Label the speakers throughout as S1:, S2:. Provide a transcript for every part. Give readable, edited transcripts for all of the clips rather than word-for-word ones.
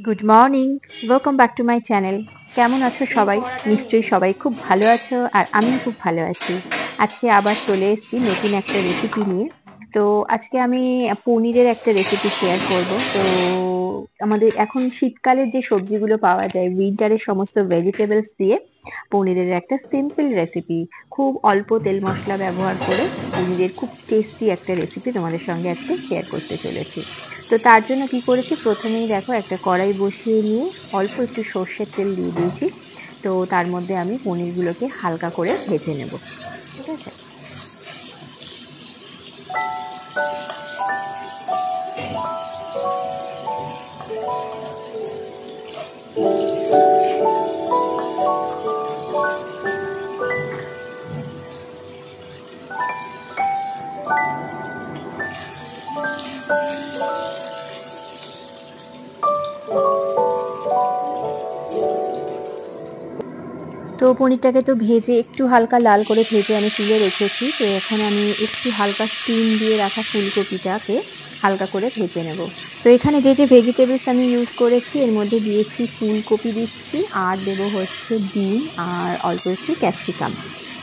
S1: Good morning, welcome back to my channel. কেমন আছো সবাই? নিশ্চয়ই সবাই খুব ভালো আছো আর আমিও খুব ভালো আছি। আজকে আবার চলে এসেছি নতুন একটা রেসিপি নিয়ে। তো আজকে আমি পনিরের একটা রেসিপি শেয়ার করব। তো আমাদের এখন শীতকালের যে সবজিগুলো পাওয়া যায়, উইন্টারের সমস্ত ভেজিটেবলস দিয়ে পনিরের একটা সিম্পল রেসিপি, খুব অল্প তেল মশলা ব্যবহার করে পনিরের খুব টেস্টি একটা রেসিপি তোমাদের সঙ্গে আজকে শেয়ার করতে চলেছি। তো তার জন্য কি করেছি, প্রথমেই দেখো একটা কড়াই বসিয়ে নিয়ে অল্প একটু সর্ষের তেল দিয়ে দিয়েছি। তো তার মধ্যে আমি পনিরগুলোকে হালকা করে ভেজে নেব। ঠিক আছে। তো পনিরটাকে তো ভেজে একটু হালকা লাল করে ভেজে আমি তুলে রেখেছি। তো এখন আমি একটু হালকা স্টিম দিয়ে রাখা ফুলকপিটাকে হালকা করে ভেজে নেব। তো এখানে যে ভেজিটেবলস আমি ইউজ করেছি, এর মধ্যে দিয়েছি ফুলকপি দিচ্ছি, আর দেবো হচ্ছে ডিম, আর অল্প একটু ক্যাপসিকাম।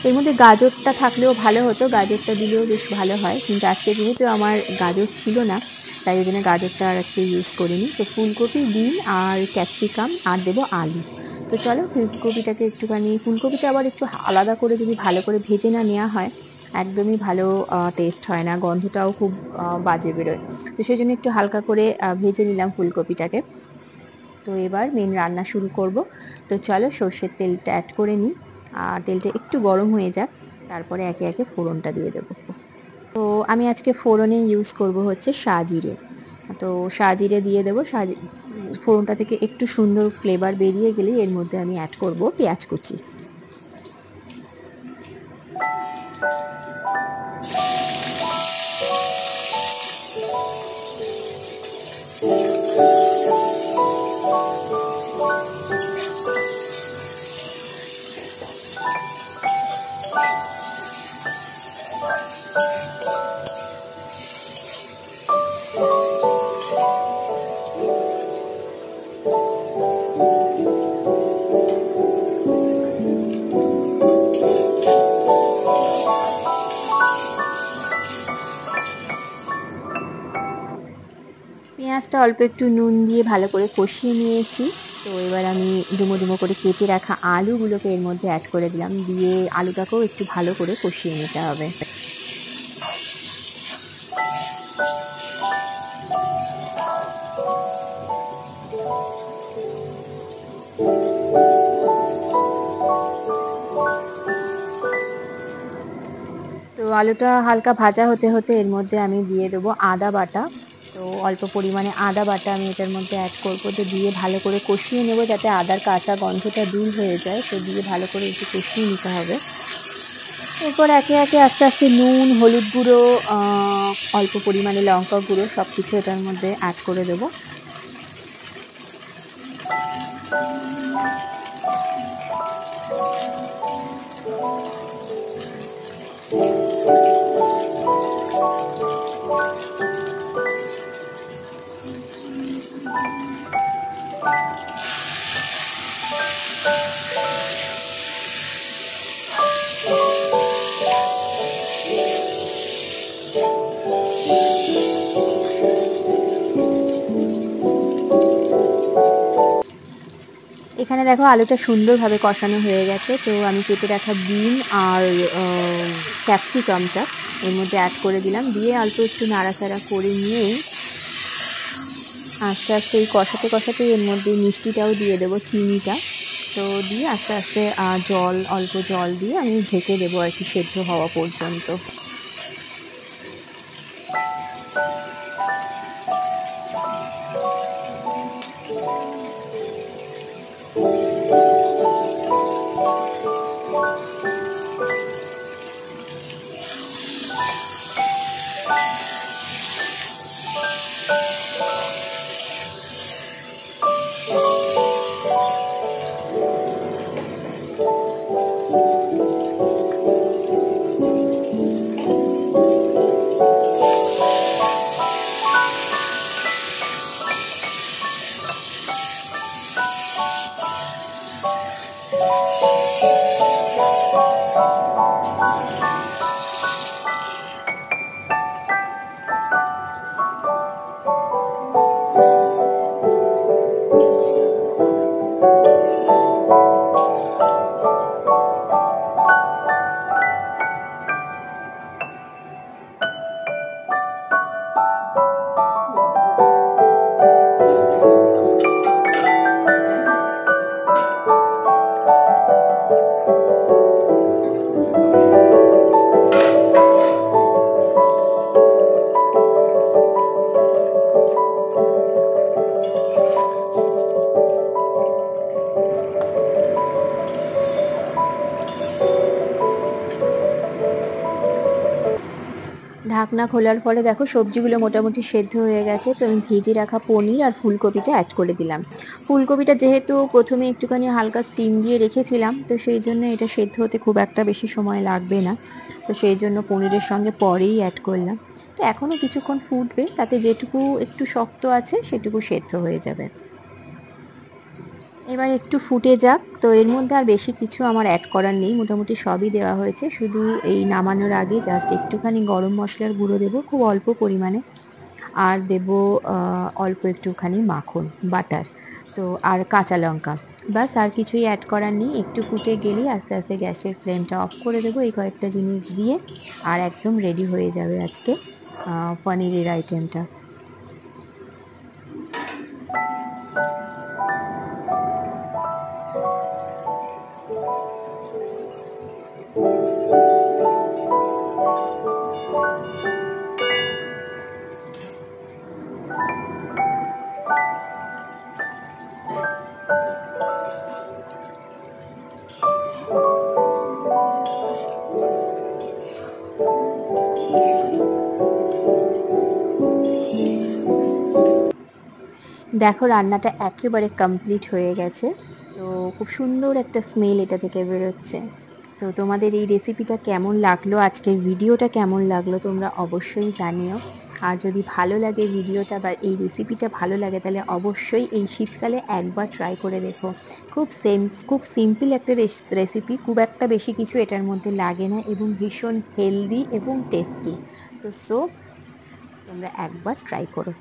S1: এর মধ্যে গাজরটা থাকলেও ভালো হতো, গাজরটা দিলেও বেশ ভালো হয়, কিন্তু আজকে যেহেতু আমার গাজর ছিল না, তাই ওই জন্য গাজরটা আর আজকে ইউজ করিনি। তো ফুলকপি, ডিম আর ক্যাপসিকাম, আর দেবো আলু। তো চলো ফুলকপিটাকে একটুখানি, ফুলকপিটা আবার একটু আলাদা করে যদি ভালো করে ভেজে না নেওয়া হয়, একদমই ভালো টেস্ট হয় না, গন্ধটাও খুব বাজে বেরোয়। তো সেই জন্য একটু হালকা করে ভেজে নিলাম ফুলকপিটাকে। তো এবার মেন রান্না শুরু করব। তো চলো সর্ষের তেলটা অ্যাড করে নিই, আর তেলটা একটু গরম হয়ে যাক, তারপরে একে একে ফোড়নটা দিয়ে দেবো। তো আমি আজকে ফোড়নে ইউজ করব হচ্ছে সাজিরে। তো সাজিরে দিয়ে দেবো। ফোড়নটা থেকে একটু সুন্দর ফ্লেভার বেরিয়ে গেলে এর মধ্যে আমি অ্যাড করব পেঁয়াজ কুচি। পেঁয়াজটা অল্প একটু নুন দিয়ে ভালো করে কষিয়ে নিয়েছি। তো এবার আমি ডুমো ডুমো করে কেটে রাখা আলুগুলোকে এর মধ্যে অ্যাড করে দিলাম, দিয়ে আলুটাকেও একটু ভালো করে কষিয়ে নিতে হবে। তো আলুটা হালকা ভাজা হতে হতে এর মধ্যে আমি দিয়ে দেবো আদা বাটা। তো অল্প পরিমাণে আদা বাটা আমি এটার মধ্যে অ্যাড করবো। তো দিয়ে ভালো করে কষিয়ে নেবো যাতে আদার কাঁচা গন্ধটা দূর হয়ে যায়। তো দিয়ে ভালো করে একটু কষিয়ে নিতে হবে। এরপর একে একে আস্তে আস্তে নুন, হলুদ গুঁড়ো, অল্প পরিমাণে লঙ্কা গুঁড়ো সব কিছু এটার মধ্যে অ্যাড করে দেবো। এখানে দেখো আলুটা সুন্দরভাবে কষানো হয়ে গেছে। তো আমি কেটে রাখা বিন আর ক্যাপসিকামটা এর মধ্যে অ্যাড করে দিলাম, দিয়ে অল্প একটু নাড়াচাড়া করে নিয়েই আস্তে আস্তে এই কষাতে কষাতে এর মধ্যে মিষ্টিটাও দিয়ে দেবো, চিনিটা। তো দিয়ে আস্তে আস্তে জল, অল্প জল দিয়ে আমি ঢেকে দেবো আর কি, সেদ্ধ হওয়া পর্যন্ত। ঢাকনা খোলার পরে দেখো সবজিগুলো মোটামুটি সেদ্ধ হয়ে গেছে। তো আমি ভেজে রাখা পনির আর ফুলকপিটা অ্যাড করে দিলাম। ফুলকপিটা যেহেতু প্রথমে একটুখানি হালকা স্টিম দিয়ে রেখেছিলাম, তো সেই জন্য এটা সেদ্ধ হতে খুব একটা বেশি সময় লাগবে না। তো সেই জন্য পনিরের সঙ্গে পরেই অ্যাড করলাম। তো এখনও কিছুক্ষণ ফুটবে, তাতে যেটুকু একটু শক্ত আছে সেটুকু সেদ্ধ হয়ে যাবে। এবার একটু ফুটে যাক। তো এর মধ্যে আর বেশি কিছু আমার অ্যাড করার নেই, মোটামুটি সবই দেওয়া হয়েছে। শুধু এই নামানোর আগে জাস্ট একটুখানি গরম মশলার গুঁড়ো দেবো, খুব অল্প পরিমাণে। আর দেবো অল্প একটুখানি মাখন, বাটার, তো আর কাঁচা লঙ্কা। ব্যাস, আর কিছুই অ্যাড করার নেই। একটু ফুটে গেলেই আস্তে আস্তে গ্যাসের ফ্লেমটা অফ করে দেবো এই কয়েকটা জিনিস দিয়ে, আর একদম রেডি হয়ে যাবে আজকে পনিরের আইটেমটা। দেখো রান্নাটা একেবারে কমপ্লিট হয়ে গেছে। তো খুব সুন্দর একটা স্মেল এটা থেকে বেরোচ্ছে। তো তোমাদের এই রেসিপিটা কেমন লাগলো, আজকের ভিডিওটা কেমন লাগলো তোমরা অবশ্যই জানিও। আর যদি ভালো লাগে ভিডিওটা বা এই রেসিপিটা ভালো লাগে, তাহলে অবশ্যই এই শীতকালে একবার ট্রাই করে দেখো। খুব সিম্পল একটা রেসিপি, খুব একটা বেশি কিছু এটার মধ্যে লাগে না, এবং ভীষণ হেলদি এবং টেস্টি। তো তোমরা একবার ট্রাই করো।